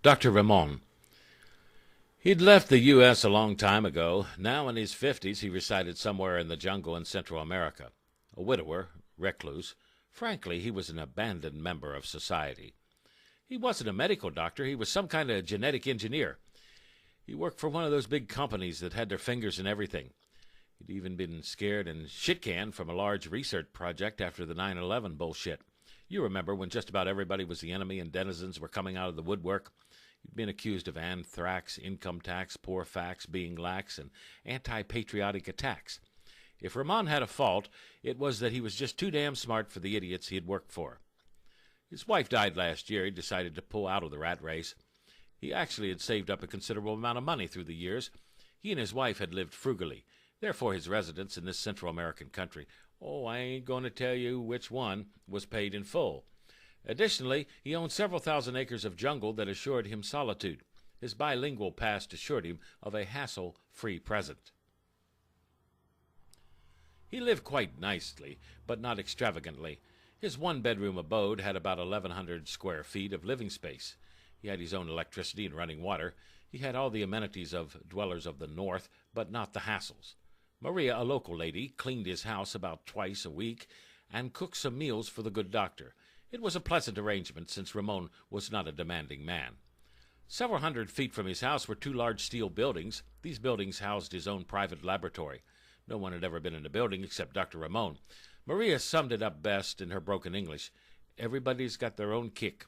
Dr. Ramon. He'd left the U.S. a long time ago. Now in his 50s, he resided somewhere in the jungle in Central America. A widower, recluse. Frankly, he was an abandoned member of society. He wasn't a medical doctor. He was some kind of genetic engineer. He worked for one of those big companies that had their fingers in everything. He'd even been scared and shit-canned from a large research project after the 9/11 bullshit. You remember when just about everybody was the enemy and denizens were coming out of the woodwork. He'd been accused of anthrax, income tax, poor facts, being lax, and anti-patriotic attacks. If Ramon had a fault, it was that he was just too damn smart for the idiots he had worked for. His wife died last year. He decided to pull out of the rat race. He actually had saved up a considerable amount of money through the years. He and his wife had lived frugally. Therefore, his residence in this Central American country, I ain't going to tell you which one, was paid in full. Additionally, he owned several thousand acres of jungle that assured him solitude. His bilingual past assured him of a hassle-free present. He lived quite nicely, but not extravagantly. His one-bedroom abode had about 1,100 square feet of living space. He had his own electricity and running water. He had all the amenities of dwellers of the North, but not the hassles. Maria, a local lady, cleaned his house about twice a week and cooked some meals for the good doctor. It was a pleasant arrangement, since Ramon was not a demanding man. Several hundred feet from his house were two large steel buildings. These buildings housed his own private laboratory. No one had ever been in the building except Dr. Ramon. Maria summed it up best in her broken English. Everybody's got their own kick.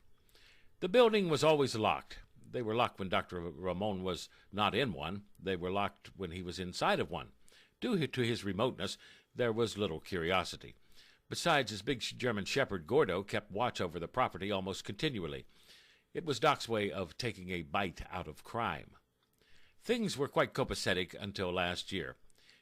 The building was always locked. They were locked when Dr. Ramon was not in one. They were locked when he was inside of one. Due to his remoteness, there was little curiosity. Besides, his big German shepherd, Gordo, kept watch over the property almost continually. It was Doc's way of taking a bite out of crime. Things were quite copacetic until last year.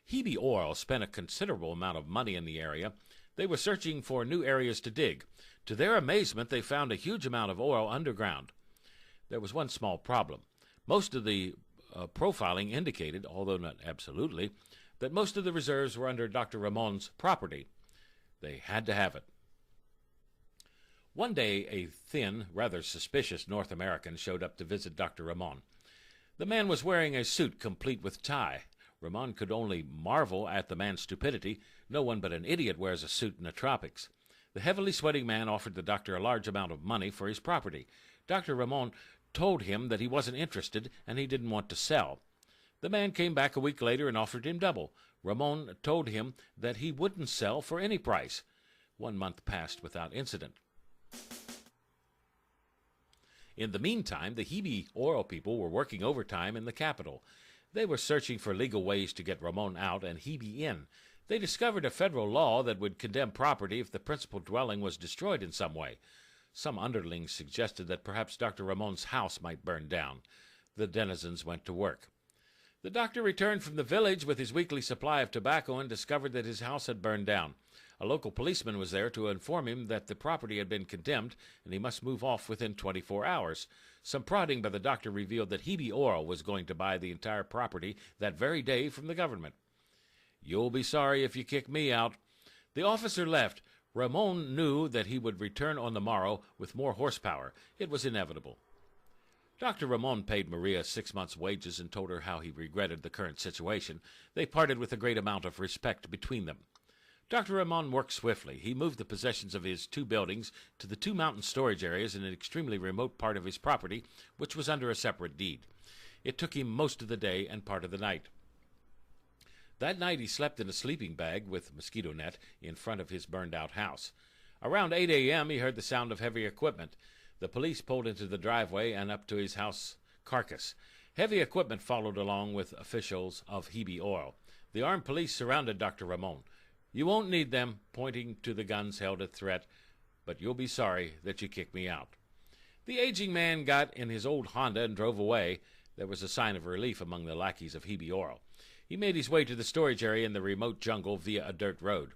Hebe Oil spent a considerable amount of money in the area. They were searching for new areas to dig. To their amazement, they found a huge amount of oil underground. There was one small problem. Most of the profiling indicated, although not absolutely, that most of the reserves were under Dr. Ramon's property. They had to have it. One day, a thin, rather suspicious North American showed up to visit Dr. Ramon. The man was wearing a suit complete with tie. Ramon could only marvel at the man's stupidity. No one but an idiot wears a suit in the tropics. The heavily sweating man offered the doctor a large amount of money for his property. Dr. Ramon told him that he wasn't interested and he didn't want to sell. The man came back a week later and offered him double. Ramon told him that he wouldn't sell for any price. 1 month passed without incident. In the meantime, the Hebe oil people were working overtime in the capital. They were searching for legal ways to get Ramon out and Hebe in. They discovered a federal law that would condemn property if the principal dwelling was destroyed in some way. Some underlings suggested that perhaps Dr. Ramon's house might burn down. The denizens went to work. The doctor returned from the village with his weekly supply of tobacco and discovered that his house had burned down. A local policeman was there to inform him that the property had been condemned and he must move off within 24 hours. Some prodding by the doctor revealed that Hebe Oil was going to buy the entire property that very day from the government. "You'll be sorry if you kick me out." The officer left. Ramon knew that he would return on the morrow with more horsepower. It was inevitable. Dr. Ramon paid Maria 6 months' wages and told her how he regretted the current situation. They parted with a great amount of respect between them. Dr. Ramon worked swiftly. He moved the possessions of his 2 buildings to the 2 mountain storage areas in an extremely remote part of his property, which was under a separate deed. It took him most of the day and part of the night. That night he slept in a sleeping bag with mosquito net in front of his burned-out house. Around 8 a.m. he heard the sound of heavy equipment. The police pulled into the driveway and up to his house carcass. Heavy equipment followed along with officials of Hebe Oil. The armed police surrounded Dr. Ramon. "You won't need them," pointing to the guns held at threat, "but you'll be sorry that you kicked me out." The aging man got in his old Honda and drove away. There was a sign of relief among the lackeys of Hebe Oil. He made his way to the storage area in the remote jungle via a dirt road.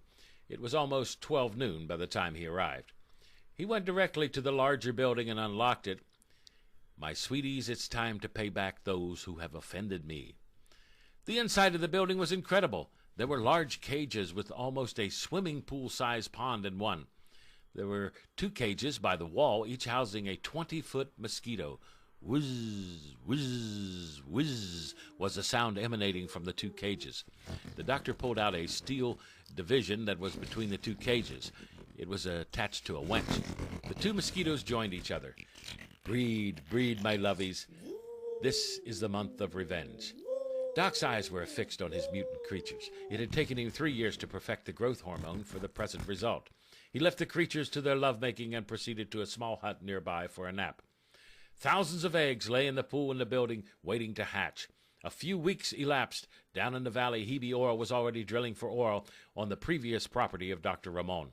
It was almost 12 noon by the time he arrived. He went directly to the larger building and unlocked it. "My sweeties, it's time to pay back those who have offended me." The inside of the building was incredible. There were large cages with almost a swimming pool-sized pond in one. There were 2 cages by the wall, each housing a 20-foot mosquito. Whiz, whiz, whiz was the sound emanating from the two cages. The doctor pulled out a steel division that was between the two cages. It was attached to a winch. The two mosquitoes joined each other. Breed, breed, my lovies. This is the month of revenge. Doc's eyes were fixed on his mutant creatures. It had taken him 3 years to perfect the growth hormone for the present result. He left the creatures to their lovemaking and proceeded to a small hut nearby for a nap. Thousands of eggs lay in the pool in the building, waiting to hatch. A few weeks elapsed. Down in the valley, Hebe Oil was already drilling for oil on the previous property of Dr. Ramon.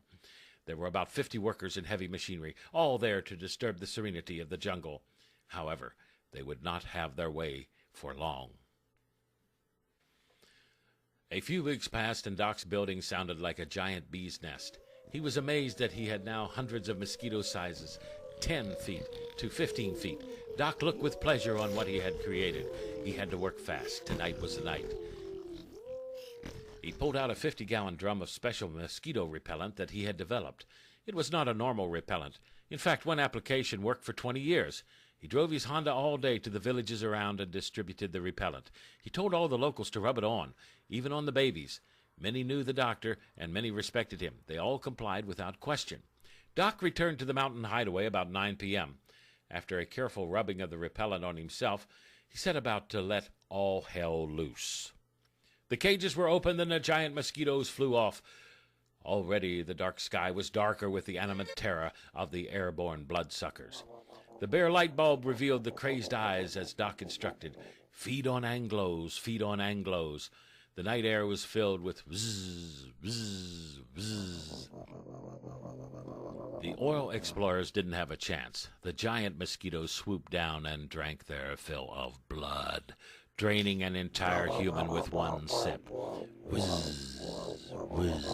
There were about 50 workers in heavy machinery, all there to disturb the serenity of the jungle. However, they would not have their way for long. A few weeks passed, and Doc's building sounded like a giant bee's nest. He was amazed that he had now hundreds of mosquito sizes, 10 feet to 15 feet. Doc looked with pleasure on what he had created. He had to work fast. Tonight was the night. He pulled out a 50-gallon drum of special mosquito repellent that he had developed. It was not a normal repellent. In fact, one application worked for 20 years. He drove his Honda all day to the villages around and distributed the repellent. He told all the locals to rub it on, even on the babies. Many knew the doctor, and many respected him. They all complied without question. Doc returned to the mountain hideaway about 9 p.m. After a careful rubbing of the repellent on himself, he set about to let all hell loose. The cages were opened and the giant mosquitoes flew off. Already the dark sky was darker with the animate terror of the airborne bloodsuckers. The bare light bulb revealed the crazed eyes as Doc instructed. Feed on Anglos, feed on Anglos. The night air was filled with whizz, whizz, whizz. The oil explorers didn't have a chance. The giant mosquitoes swooped down and drank their fill of blood, draining an entire human with one sip. Whizz, whizz,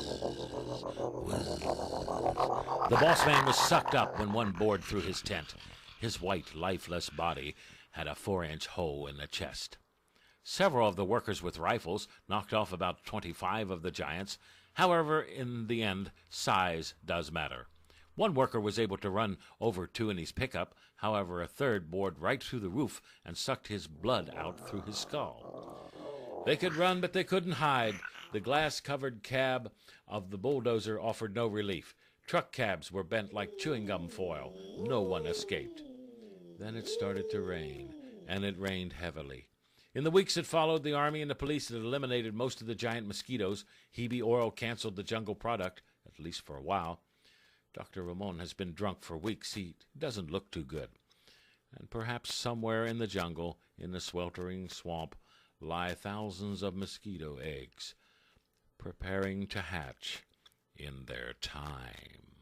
whizz. The boss man was sucked up when one bored through his tent. His white, lifeless body had a 4-inch hole in the chest. Several of the workers with rifles knocked off about 25 of the giants. However, in the end, size does matter. One worker was able to run over 2 in his pickup. However, a third bored right through the roof and sucked his blood out through his skull. They could run, but they couldn't hide. The glass-covered cab of the bulldozer offered no relief. Truck cabs were bent like chewing gum foil. No one escaped. Then it started to rain, and it rained heavily. In the weeks that followed, the army and the police had eliminated most of the giant mosquitoes. Hebe Oil canceled the jungle product, at least for a while. Dr. Ramon has been drunk for weeks. He doesn't look too good. And perhaps somewhere in the jungle, in the sweltering swamp, lie thousands of mosquito eggs, preparing to hatch in their time.